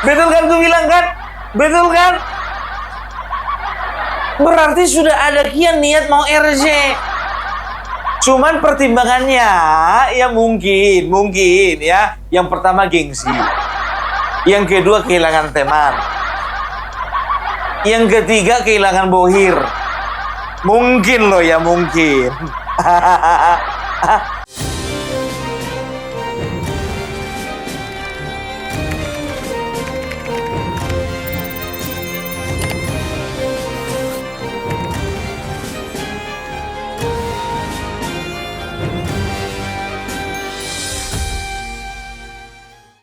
Betul kan gue bilang kan? Betul kan? Berarti sudah ada kian niat mau RJ. Cuman pertimbangannya ya mungkin ya. Yang pertama gengsi. Yang kedua kehilangan teman. Yang ketiga kehilangan bohir. Mungkin loh ya, mungkin.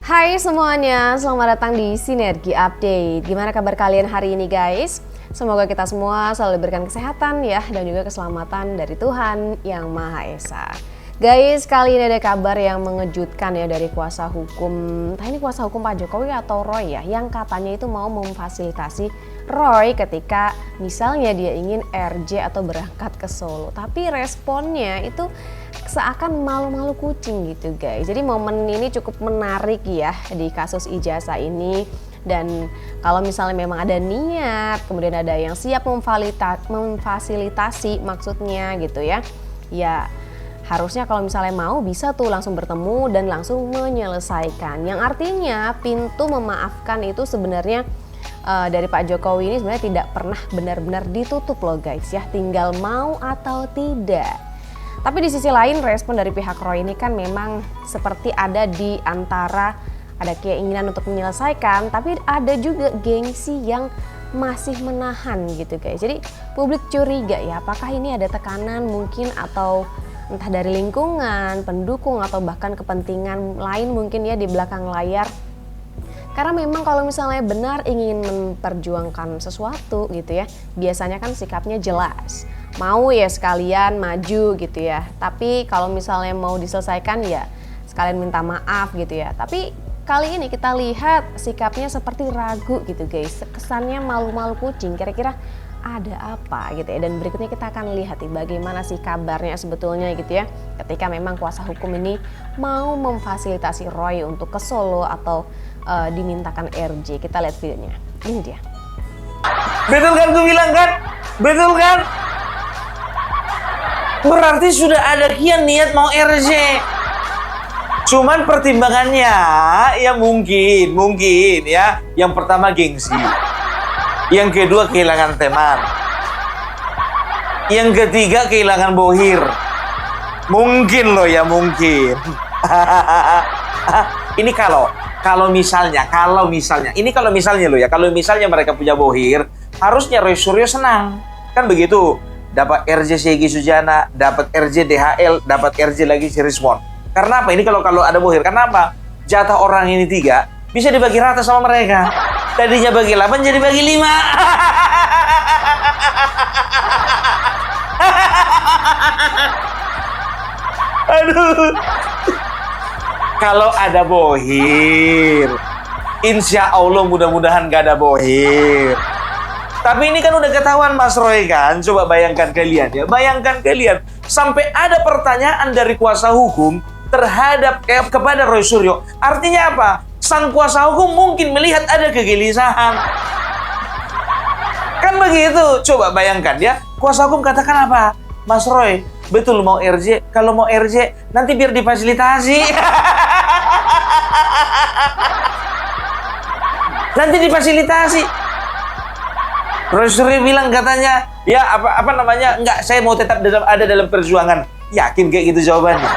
Hai semuanya, selamat datang di Sinergi Update. Gimana kabar kalian hari ini guys? Semoga kita semua selalu diberikan kesehatan ya, dan juga keselamatan dari Tuhan Yang Maha Esa. Guys, kali ini ada kabar yang mengejutkan ya dari kuasa hukum. Entah ini kuasa hukum Pak Jokowi atau Roy ya, yang katanya itu mau memfasilitasi Roy ketika misalnya dia ingin RJ atau berangkat ke Solo. Tapi responnya itu seakan malu-malu kucing gitu guys. Jadi momen ini cukup menarik ya di kasus ijazah ini. Dan kalau misalnya memang ada niat, kemudian ada yang siap memfasilitasi maksudnya gitu ya. Ya harusnya kalau misalnya mau bisa tuh langsung bertemu dan langsung menyelesaikan. Yang artinya pintu memaafkan itu sebenarnya dari Pak Jokowi ini sebenarnya tidak pernah benar-benar ditutup loh guys ya. Tinggal mau atau tidak. Tapi di sisi lain respon dari pihak Roy ini kan memang seperti ada di antara ada keinginan untuk menyelesaikan, tapi ada juga gengsi yang masih menahan gitu guys. Jadi publik curiga ya, apakah ini ada tekanan mungkin atau entah dari lingkungan, pendukung atau bahkan kepentingan lain mungkin ya di belakang layar. Karena memang kalau misalnya benar ingin memperjuangkan sesuatu gitu ya, biasanya kan sikapnya jelas. Mau ya sekalian maju gitu ya. Tapi kalau misalnya mau diselesaikan ya sekalian minta maaf gitu ya. Tapi kali ini kita lihat sikapnya seperti ragu gitu guys. Kesannya malu-malu kucing. Kira-kira ada apa gitu ya. Dan berikutnya kita akan lihat nih bagaimana sih kabarnya sebetulnya gitu ya. Ketika memang kuasa hukum ini mau memfasilitasi Roy untuk ke Solo atau dimintakan RJ. Kita lihat videonya. Ini dia. Betul kan gue bilang kan? Betul kan? Berarti sudah ada kian niat mau RJ. Cuman pertimbangannya ya mungkin ya. Yang pertama gengsi. Yang kedua kehilangan teman. Yang ketiga kehilangan bohir. Mungkin loh ya, mungkin. Ini kalau misalnya loh ya, kalau misalnya mereka punya bohir, harusnya Roy Suryo senang. Kan begitu. Dapat RJ Segi Sujana, dapat RJ DHL, dapat RJ lagi si Rismon. Karena apa? Ini kalau ada bohir. Karena apa? Jatah orang ini 3 bisa dibagi rata sama mereka. Tadinya bagi 8 jadi bagi 5. Aduh. Kalau ada bohir, insya Allah mudah-mudahan gak ada bohir. Tapi ini kan udah ketahuan Mas Roy kan. Coba bayangkan kalian ya. Bayangkan kalian. Sampai ada pertanyaan dari kuasa hukum terhadap kepada Roy Suryo. Artinya apa? Sang kuasa hukum mungkin melihat ada kegelisahan. Kan begitu. Coba bayangkan ya. Kuasa hukum katakan apa? Mas Roy, betul mau RJ? Kalau mau RJ, nanti biar difasilitasi. Nanti difasilitasi. Roy Suryo bilang katanya, ya apa namanya, enggak, saya mau tetap ada dalam perjuangan. Yakin kayak gitu jawabannya?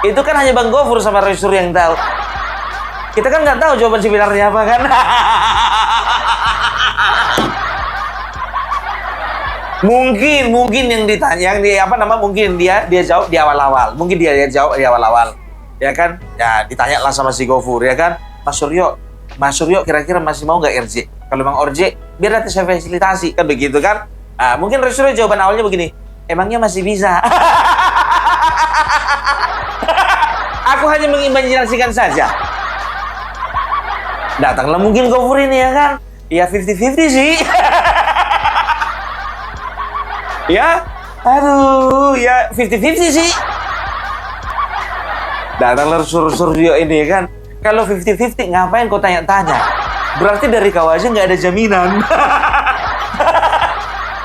Itu kan hanya Bang Gofur sama Roy Suryo yang tahu. Kita kan nggak tahu jawaban sebenarnya apa kan? mungkin yang ditanya, mungkin dia jawab di awal-awal. Mungkin dia jawab di awal-awal, ya kan? Ya ditanya lah sama si Gofur, ya kan? Mas Suryo kira-kira masih mau nggak RJ? Kalau Bang RJ, biar nanti saya fasilitasi, kan begitu kan? Mungkin Roy Suryo jawaban awalnya begini, emangnya masih bisa? Aku hanya mengimajinasikan saja. Datanglah mungkin Gofur ini ya kan? Ya 50-50 sih. Ya, aduh, ya 50-50 sih. Datanglah Suryo ini ya kan? Kalau 50-50 ngapain kau tanya-tanya? Berarti dari kau aja nggak ada jaminan.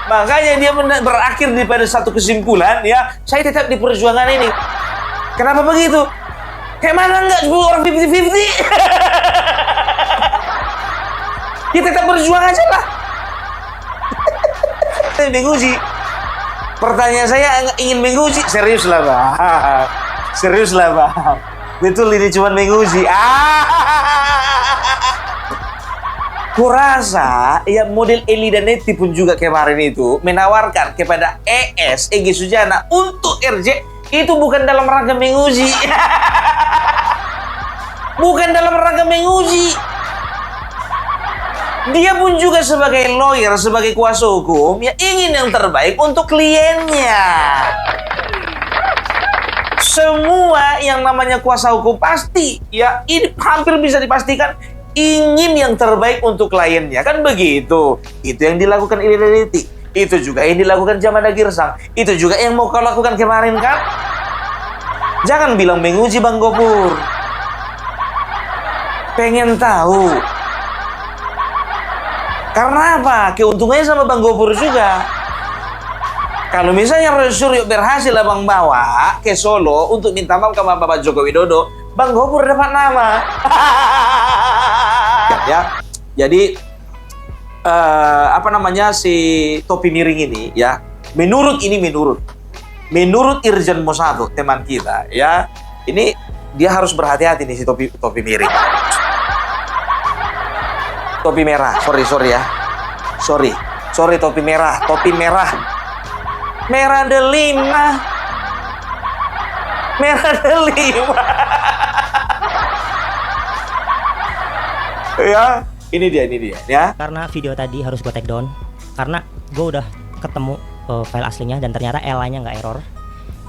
Makanya dia berakhir pada satu kesimpulan, ya, saya tetap di perjuangan ini. Kenapa begitu? Kayak mana nggak 10 orang 50-50? Kita tetap berjuang aja lah. Menguji. Pertanyaan saya ingin menguji. Serius lah, Bang. Serius lah, Bang. Betul ini cuma menguji. Kurasa ya model Eli dan Neti pun juga kemarin itu menawarkan kepada Egy Sujana untuk RJ itu bukan dalam rangka menguji. Bukan dalam rangka menguji. Dia pun juga sebagai lawyer, sebagai kuasa hukum ya ingin yang terbaik untuk kliennya. Semua yang namanya kuasa hukum pasti ya ini hampir bisa dipastikan ingin yang terbaik untuk kliennya, kan begitu. Itu yang dilakukan Eli dan Neti. Itu juga yang dilakukan Jamada Girsang. Itu juga yang mau kau lakukan kemarin, kan? Jangan bilang menguji, Bang Gopur. Pengen tahu. Karena apa? Keuntungannya sama Bang Gopur juga. Kalau misalnya Roy Suryo berhasil Abang bawa ke Solo untuk minta maaf ke Bapak Joko Widodo, Bang Gopur dapat nama. Ya, jadi apa namanya si topi miring ini ya, menurut Irjen Mosado teman kita ya, ini dia harus berhati-hati nih si topi miring. Topi merah, sorry topi merah delima. Ya, ini dia ya. Karena video tadi harus gue take down karena gue udah ketemu file aslinya dan ternyata LA-nya nggak error.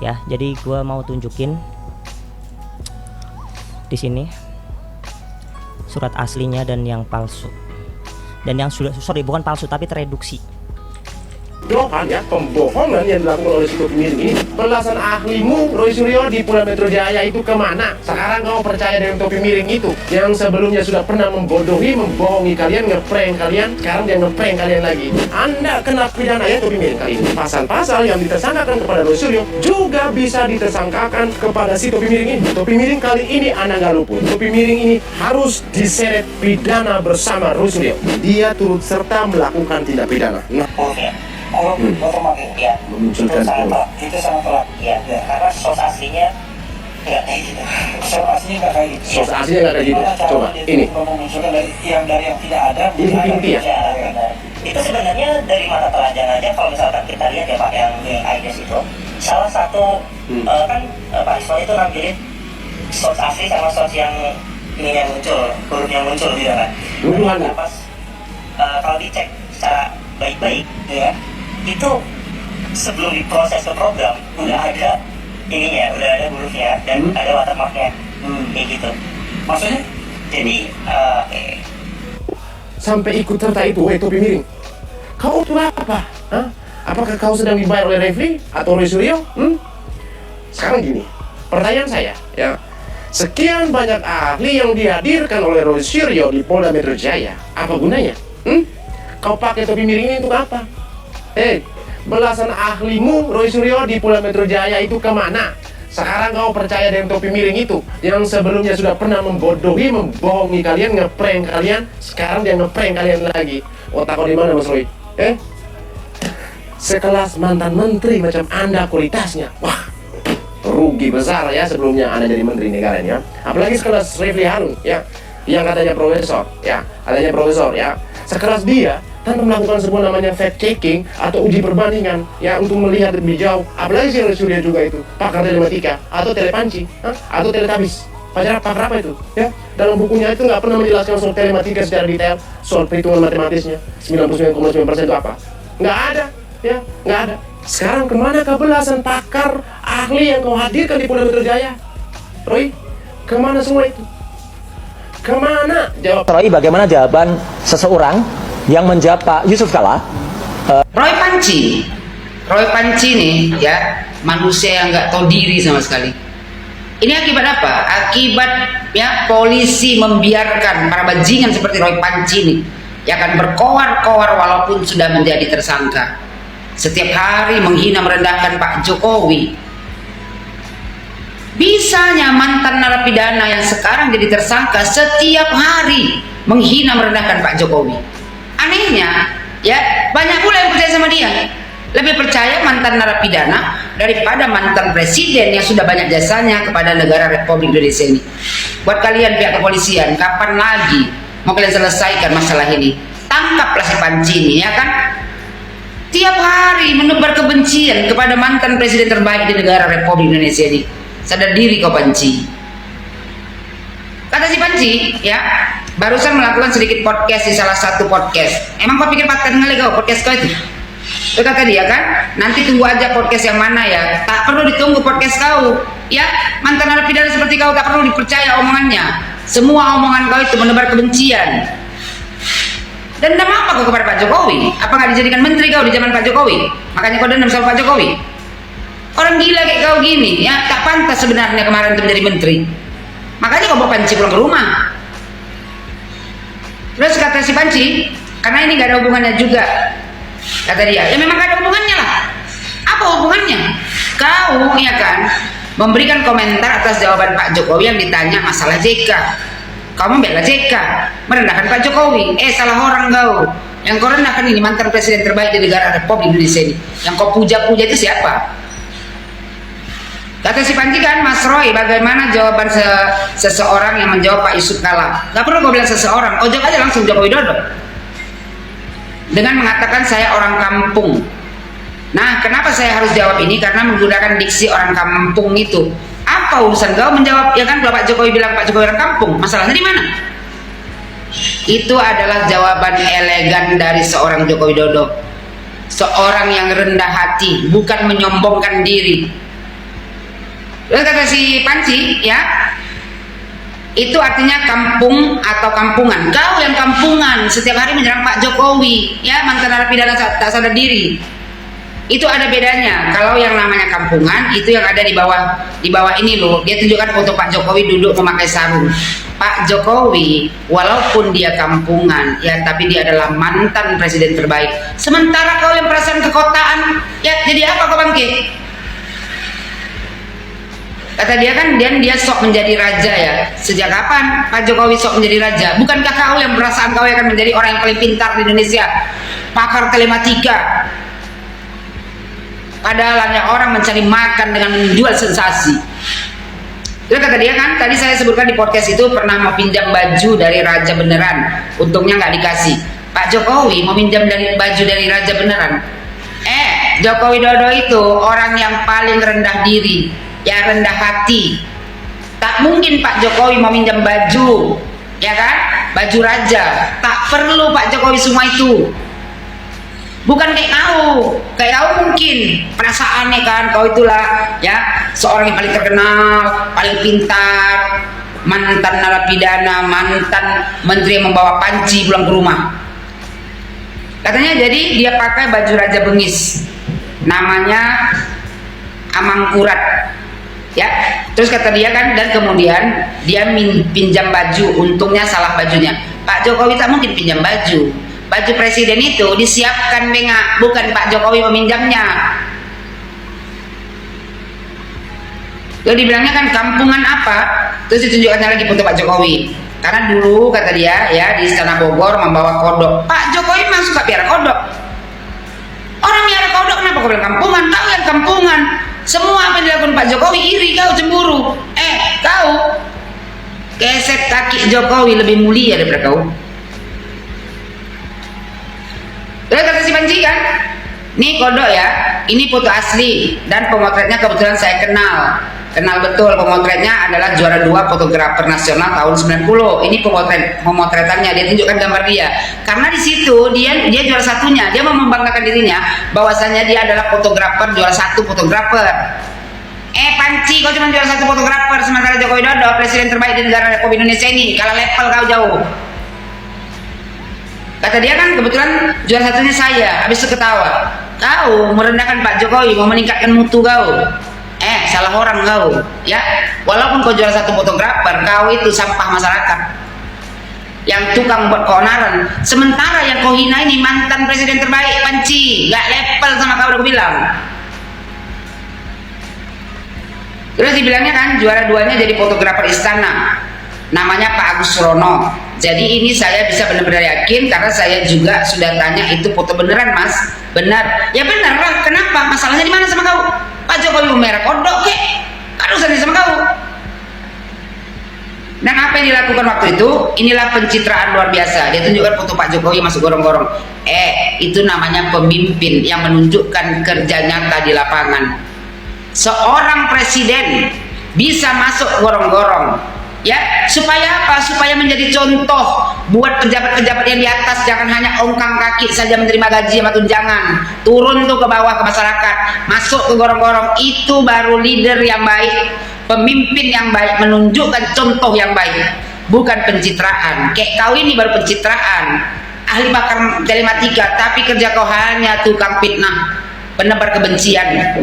Ya, jadi gue mau tunjukin di sini surat aslinya dan yang palsu. Dan yang sudah bukan palsu tapi tereduksi. Dohan ya, pembohongan yang dilakukan oleh si topi miring ini. Belasan ahlimu Roy Suryo di Polda Metro Jaya itu kemana? Sekarang kau percaya dengan topi miring itu yang sebelumnya sudah pernah membodohi, membohongi kalian, ngeprank kalian, sekarang dia ngeprank kalian lagi. Anda kena pidana ya topi miring kali ini. Pasal-pasal yang ditersangkakan kepada Roy Suryo juga bisa ditersangkakan kepada si topi miring ini. Topi miring kali ini Anda nggak luput. Topi miring ini harus diseret pidana bersama Roy Suryo. Dia turut serta melakukan tindak pidana. Nah, otomatis ya memunculkan itu sangat telat ya karena source aslinya nggak kayak gitu. Source aslinya nggak kayak gitu. Coba ini memunculkan dari yang tidak ada ini bukti ya. Itu sebenarnya dari mata telanjang aja. Kalau misalkan kita lihat ya Pak yang di IDES itu salah satu kan Pak Ismail itu nampilin source asli sama source yang ini yang muncul, huruf yang muncul gitu kan. Hubungannya Pas kalau dicek secara baik-baik ya itu sebelum diproses ke program udah ada ininya, udah ada hurufnya dan ada watermarknya kayak gitu. Maksudnya? Jadi sampai ikut serta itu, topi miring. Kau tuh apa? Hah? Apakah kau sedang dibayar oleh Refli atau Roy Suryo? Sekarang gini, pertanyaan saya ya. Sekian banyak ahli yang dihadirkan oleh Roy Suryo di Polda Metro Jaya, apa gunanya? Kau pakai topi miring ini untuk apa? Belasan ahlimu Roy Suryo di Polda Metro Jaya itu kemana? Sekarang kau percaya dengan topi miring itu yang sebelumnya sudah pernah membodohi, membohongi kalian, ngeprank kalian, sekarang dia ngeprank kalian lagi. Otak kau di mana, Mas Roy? Sekelas mantan menteri macam Anda kualitasnya, wah, rugi besar ya sebelumnya Anda jadi menteri negara ya. Apalagi sekelas Refli Harun ya, yang katanya profesor ya, sekelas dia tanpa melakukan sebuah namanya fact checking atau uji perbandingan ya untuk melihat lebih jauh. Apalagi si Roy Suryo juga itu pakar telematika atau telepanci atau teletabis. Pakar apa itu ya? Dalam bukunya itu nggak pernah menjelaskan soal telematika secara detail, soal perhitungan matematisnya 99,9% itu apa? Nggak ada ya, nggak ada. Sekarang kemana belasan pakar ahli yang kau hadirkan di Polda Metro Jaya? Roy, kemana semua itu? Kemana? Jawab. Roy, bagaimana jawaban seseorang yang menjawab Pak Yusuf Kalla? Roy Panci nih ya, manusia yang nggak tahu diri sama sekali. Ini akibat apa? Akibat ya polisi membiarkan para bajingan seperti Roy Panci ini yang akan berkoar-koar walaupun sudah menjadi tersangka. Setiap hari menghina merendahkan Pak Jokowi. Bisanya mantan narapidana yang sekarang jadi tersangka setiap hari menghina merendahkan Pak Jokowi. Anehnya, ya banyak pula yang percaya sama dia. Lebih percaya mantan narapidana daripada mantan presiden yang sudah banyak jasanya kepada negara Republik Indonesia ini. Buat kalian pihak kepolisian, kapan lagi mau kalian selesaikan masalah ini? Tangkaplah si Panci ini, ya kan? Tiap hari menebar kebencian kepada mantan presiden terbaik di negara Republik Indonesia ini. Sadar diri kau Panci. Kata si Panci, ya, barusan melakukan sedikit podcast di salah satu podcast. Emang kau pikir patah kali kau podcast kau itu? Itu kata dia kan, nanti tunggu aja podcast yang mana ya. Tak perlu ditunggu podcast kau. Ya, mantan narapidana seperti kau tak perlu dipercaya omongannya. Semua omongan kau itu menebar kebencian. Dendam apa kau kepada Pak Jokowi? Apa nggak dijadikan menteri kau di zaman Pak Jokowi? Makanya kau dendam sama Pak Jokowi. Orang gila kayak kau gini, ya tak pantas sebenarnya kemarin itu menjadi menteri. Makanya kau bawa Panci pulang ke rumah. Terus kata si Panci, karena ini gak ada hubungannya juga. Kata dia, ya memang gak ada hubungannya lah. Apa hubungannya? Kau, ya kan, memberikan komentar atas jawaban Pak Jokowi yang ditanya masalah JK. Kau membela JK, merendahkan Pak Jokowi. Salah orang kau. Yang kau rendahkan ini mantan presiden terbaik di negara Republik Indonesia ini. Yang kau puja-puja itu siapa? Kata si Panci kan, Mas Roy, bagaimana jawaban seseorang yang menjawab Pak Yusuf Kala? Gak perlu kau bilang seseorang, kau jawab aja langsung Joko Widodo. Dengan mengatakan saya orang kampung. Nah, kenapa saya harus jawab ini? Karena menggunakan diksi orang kampung itu. Apa urusan kau menjawab? Ya kan kalau Pak Jokowi bilang Pak Jokowi orang kampung, masalahnya di mana? Itu adalah jawaban elegan dari seorang Joko Widodo. Seorang yang rendah hati, bukan menyombongkan diri. Lalu kata si Panci, ya, itu artinya kampung atau kampungan. Kau yang kampungan setiap hari menyerang Pak Jokowi, ya, mantan narapidana tak sadar diri. Itu ada bedanya. Kalau yang namanya kampungan itu yang ada di bawah ini loh. Dia tunjukkan foto Pak Jokowi duduk memakai sarung. Pak Jokowi walaupun dia kampungan, ya, tapi dia adalah mantan presiden terbaik. Sementara kau yang perasaan kekotaan, ya, jadi apa kau bangkit? Kata dia kan, dia sok menjadi raja ya. Sejak kapan Pak Jokowi sok menjadi raja? Bukankah kau yang perasaan kau akan menjadi orang yang paling pintar di Indonesia? Pakar telematika. Padahal hanya orang mencari makan dengan menjual sensasi. Itu kata dia kan, tadi saya sebutkan di podcast itu pernah mau pinjam baju dari raja beneran. Untungnya nggak dikasih. Pak Jokowi mau pinjam baju dari raja beneran. Joko Widodo itu orang yang paling rendah diri, ya, rendah hati. Tak mungkin Pak Jokowi mau minjam baju, ya kan, baju raja. Tak perlu Pak Jokowi semua itu. Bukan kayak kau mungkin perasaannya kan, kau itulah, ya, seorang yang paling terkenal, paling pintar, mantan narapidana, mantan menteri yang membawa panci pulang ke rumah. Katanya jadi dia pakai baju raja bengis, namanya Amangkurat. Ya, terus kata dia kan, dan kemudian dia pinjam baju, untungnya salah bajunya. Pak Jokowi tak mungkin pinjam baju. Baju presiden itu disiapkan bengak, bukan Pak Jokowi meminjamnya. Lalu dibilangnya kan kampungan apa? Terus ditunjukkannya lagi foto Pak Jokowi. Karena dulu kata dia, ya, di Istana Bogor membawa kodok. Pak Jokowi memang suka piara kodok. Orang piara kodok kenapa kau bilang kampungan? Kau yang kampungan. Semua apa yang dilakukan Pak Jokowi iri, kau cemburu. Kau keset kaki Jokowi lebih mulia daripada kau. Lalu kata si Panci kan, ini kodok ya, ini foto asli dan pemotretnya kebetulan saya kenal betul. Pemotretnya adalah juara 2 fotografer nasional tahun 90. Ini pemotretannya, dia tunjukkan gambar dia. Karena di situ dia juara satunya, dia mau membanggakan dirinya bahwasanya dia adalah fotografer juara 1 fotografer. Panci, kau cuma juara 1 fotografer, sementara Joko Widodo presiden terbaik di negara Republik Indonesia ini. Kalah level kau jauh. Kata dia kan kebetulan juara satunya saya. Habis itu ketawa. Kau merendahkan Pak Jokowi, mau meningkatkan mutu kau. salah orang kau, ya. Walaupun kau jual satu fotografer, kau itu sampah masyarakat. Yang tukang buat keonaran. Sementara yang kau hina ini mantan presiden terbaik, Panci, nggak level sama kau, udah bilang. Terus dibilangnya kan juara 2-nya jadi fotografer istana, namanya Pak Agus Surono. Jadi ini saya bisa benar-benar yakin karena saya juga sudah tanya, itu foto beneran mas? Benar? Ya benar lah. Kenapa? Masalahnya di mana sama kau? Pak Jokowi merah kodok kek? Kan urusannya sama kau. Dan apa yang dilakukan waktu itu? Inilah pencitraan luar biasa. Dia tunjukkan foto Pak Jokowi masuk gorong-gorong. Itu namanya pemimpin yang menunjukkan kerja nyata di lapangan. Seorang presiden bisa masuk gorong-gorong, ya, supaya apa? Supaya menjadi contoh buat pejabat-pejabat yang di atas. Jangan hanya ongkang kaki saja menerima gaji sama tunjangan, turun tuh ke bawah ke masyarakat, masuk ke gorong-gorong. Itu baru leader yang baik, pemimpin yang baik, menunjukkan contoh yang baik, bukan pencitraan. Kayak kau ini baru pencitraan, ahli bakar telematika, tapi kerja kau hanya tukang fitnah, penebar kebencian.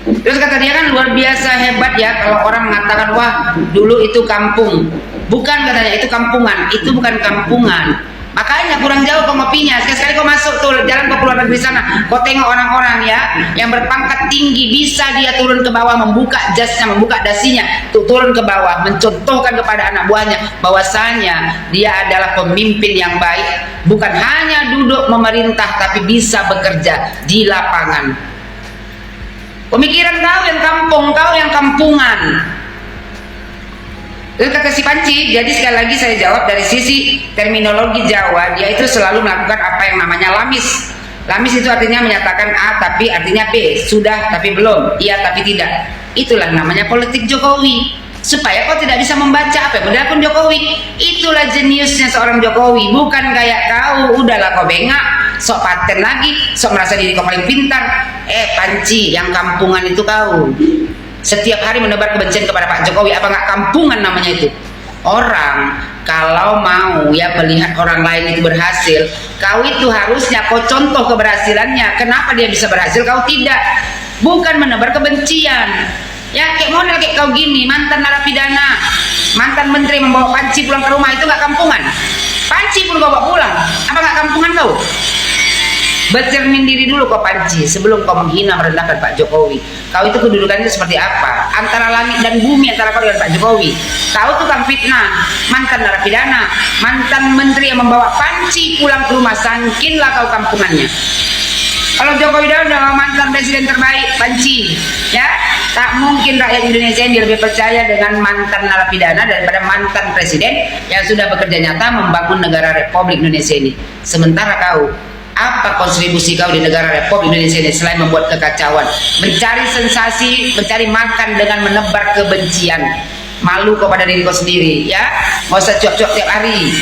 Terus kata dia kan luar biasa hebat ya kalau orang mengatakan wah dulu itu kampung. Bukan katanya, itu kampungan. Itu bukan kampungan. Makanya kurang jauh kau ngopinya. Sekali-sekali kau masuk tuh jalan ke luar negeri sana, kau tengok orang-orang ya yang berpangkat tinggi, bisa dia turun ke bawah, membuka jasnya, membuka dasinya, tuh turun ke bawah, mencontohkan kepada anak buahnya bahwasanya dia adalah pemimpin yang baik, bukan hanya duduk memerintah tapi bisa bekerja di lapangan. Pemikiran kau yang kampung, kau yang kampungan. Itu kata si Panci. Jadi sekali lagi saya jawab dari sisi terminologi Jawa, dia itu selalu melakukan apa yang namanya lamis. Lamis itu artinya menyatakan A tapi artinya B, sudah tapi belum, iya tapi tidak. Itulah namanya politik Jokowi. Supaya kau tidak bisa membaca apa yang benar pun Jokowi. Itulah jeniusnya seorang Jokowi. Bukan kayak kau, udahlah kau bengak, sok paten lagi, sok merasa diri kau paling pintar. Panci, yang kampungan itu kau. Setiap hari menebar kebencian kepada Pak Jokowi. Apa nggak kampungan namanya itu? Orang kalau mau ya melihat orang lain itu berhasil, kau itu harusnya kau contoh keberhasilannya. Kenapa dia bisa berhasil, kau tidak? Bukan menebar kebencian. Ya kayak model kayak kau gini, mantan narapidana, mantan menteri membawa Panci pulang ke rumah, itu nggak kampungan? Panci pun kau bawa pulang, apa nggak kampungan kau? Bercermin diri dulu kau Panci sebelum kau menghina merendahkan Pak Jokowi. Kau itu kedudukannya seperti apa? Antara langit dan bumi antara kau dengan Pak Jokowi. Kau tukang fitnah, mantan narapidana, mantan menteri yang membawa Panci pulang ke rumah, sangkinlah kau kampungannya. Kalau Jokowi Widodo mantan presiden terbaik, Panci, ya tak mungkin rakyat Indonesia ini lebih percaya dengan mantan narapidana daripada mantan presiden yang sudah bekerja nyata membangun negara Republik Indonesia ini. Sementara kau, apa kontribusi kau di negara Republik Indonesia ini selain membuat kekacauan, mencari sensasi, mencari makan dengan menebar kebencian? Malu kau pada diri kau sendiri, ya. Nggak usah cuap-cuap tiap hari.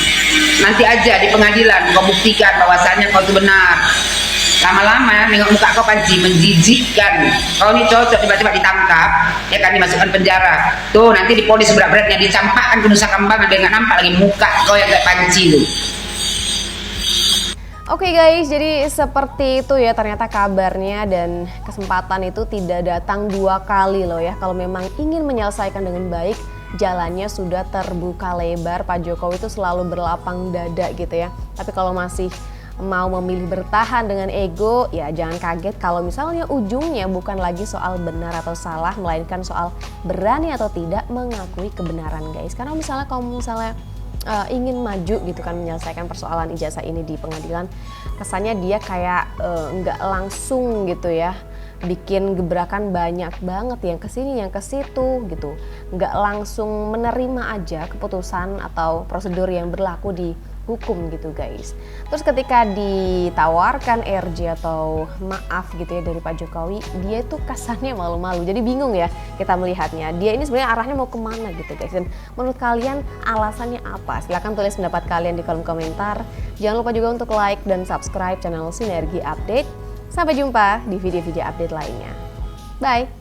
Nanti aja di pengadilan kau buktikan bahwasannya kau itu benar. Lama-lama nengok muka kau Panci menjijikkan. Kau ini cocok tiba-tiba ditangkap, ya kan, dimasukkan penjara. Tuh nanti diponis berat-beratnya, dicampakkan ke Nusa Kambangan, biar nggak nampak lagi muka kau yang kayak Panci tuh. Oke guys, jadi seperti itu ya ternyata kabarnya, dan kesempatan itu tidak datang dua kali loh ya. Kalau memang ingin menyelesaikan dengan baik, jalannya sudah terbuka lebar. Pak Jokowi itu selalu berlapang dada gitu ya. Tapi kalau masih mau memilih bertahan dengan ego, ya jangan kaget kalau misalnya ujungnya bukan lagi soal benar atau salah, melainkan soal berani atau tidak mengakui kebenaran guys. Karena misalnya kalau ingin maju gitu kan, menyelesaikan persoalan ijazah ini di pengadilan, kesannya dia kayak nggak langsung gitu ya, bikin gebrakan banyak banget yang kesini yang ke situ gitu, nggak langsung menerima aja keputusan atau prosedur yang berlaku di hukum gitu guys. Terus ketika ditawarkan RJ atau maaf gitu ya dari Pak Jokowi, dia itu kesannya malu-malu. Jadi bingung ya kita melihatnya, dia ini sebenarnya arahnya mau kemana gitu guys. Dan menurut kalian alasannya apa? Silahkan tulis pendapat kalian di kolom komentar. Jangan lupa juga untuk like dan subscribe channel Sinergi Update. Sampai jumpa di video-video update lainnya. Bye!